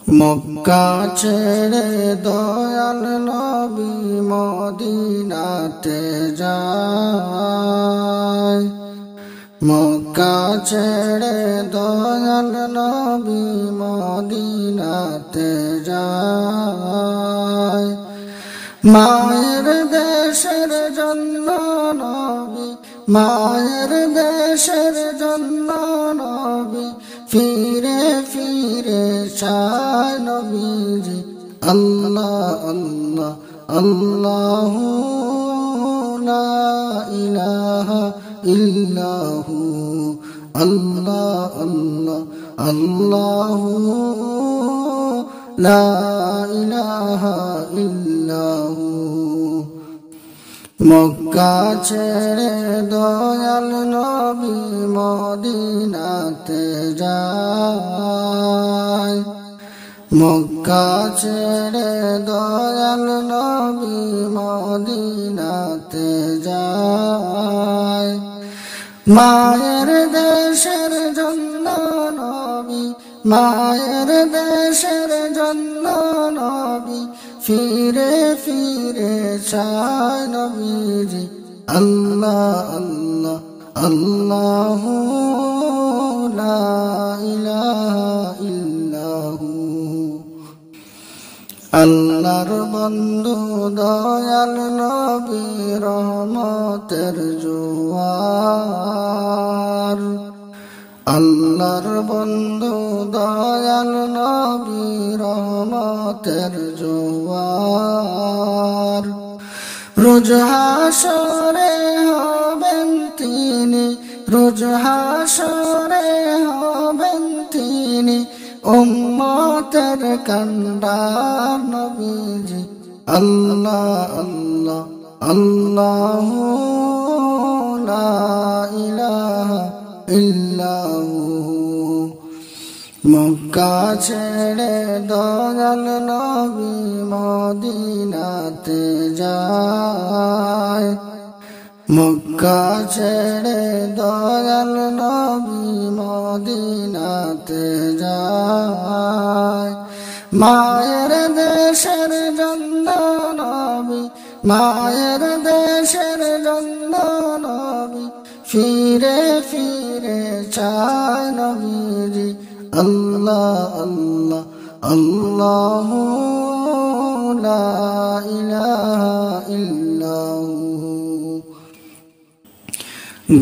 মক্কা ছেড়ে দয়াল নবী মদিনাতে যায়। মক্কা ছেড়ে দয়াল নবী মদিনাতে যায়। মায়ের দেশের জন্য নবী, মায়ের দেশের জন্য নবী ফিরে ফিরে চায় নবীজি। আল্লাহ আল্লাহ আল্লাহু লা ইলাহা ইল্লাহু, আল্লাহ আল্লাহ আল্লাহু লা ইলাহা ইল্লাহু। মক্কা ছেড়ে দয়াল নবী মদিনাতে যায়। মক্কা ছেড়ে দয়াল নবী মদিনাতে যায়। মায়ের দেশের জন্য নবী, মায়ের দেশের জন্য নবী ফিরে ফিরে চায় নবীজি। আল্লাহ আল্লাহ আল্লাহু লা ইলাহা ইল্লাহু। আল্লাহর বন্ধু দয়াল নবী রহমতের জোয়ার। আল্লাহর বন্ধু দয়াল নবী রহমতের জোয়ার। রোজ হাসরে হবেন তিনি, রোজ হাসরে হবেন তিনি উম্মতের কান্ডার নবীজি। আল্লাহ আল্লাহ আল্লাহু লা ইলাহা ইল্লাহু। মক্কা ছেড়ে দয়াল নবী মদিনাতে যায়। মক্কা ছেড়ে দয়াল নবী মদিনাতে যায়। মায়ের দেশের জন্য নবী, মায়ের দেশের জন্য নবী ফিরে ফিরে চায় নবীজি। আল্লাহ আল্লাহ আল্লাহু লা ইলাহা ইল্লাহু।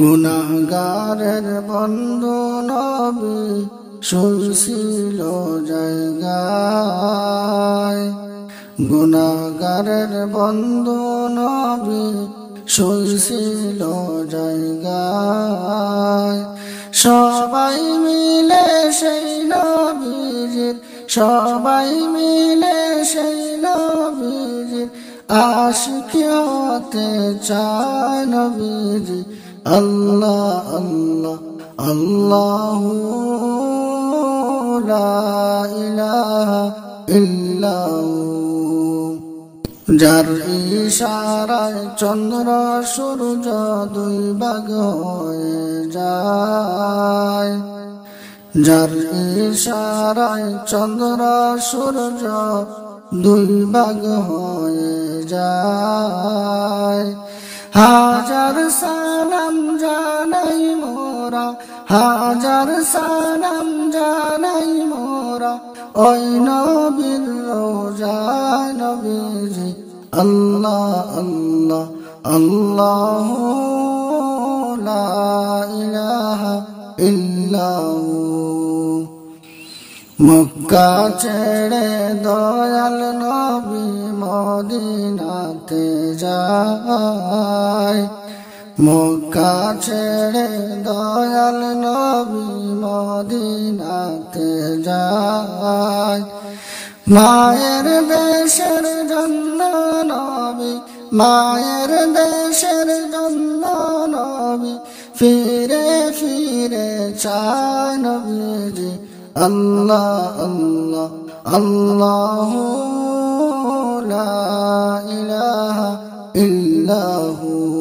গুনাহগারের বন্ধু নবী শুইছিল জায়গায়। গুনাহগারের বন্ধু নবী শুইছিল জায়গায়। সবাই মিলে সেই নবীজির, সবাই মিলে সেই নবীজির আশিকি হতে চায় নবীজি। আল্লাহ আল্লাহ আল্লাহু লা ইলাহা ইল্লাহু। যার ইশারায় চন্দ্র সূর্য দুই ভাগ হয়ে যায়। যার ইশারায় চন্দ্র সূর্য দুই ভাগ হয়ে যায়। হাজার সালাম জানাই মোরা, হাজার সালাম জানাই মোরা ওই নবীর রোজায় নবীজি। আল্লাহ আল্লাহ আল্লাহু লা ইলাহা ইল্লাহু। মক্কা ছেড়ে দয়াল নবী মদিনাতে যায়। মক্কা ছেড়ে দয়াল নবী মদিনাতে যায়। মায়ের দেশের জন্য নবী, মায়ের দেশের জন্য নবী ফিরে ফিরে চায় নবীজি। আল্লাহ আল্লাহ আল্লাহু লা ইলাহা ইল্লাহু।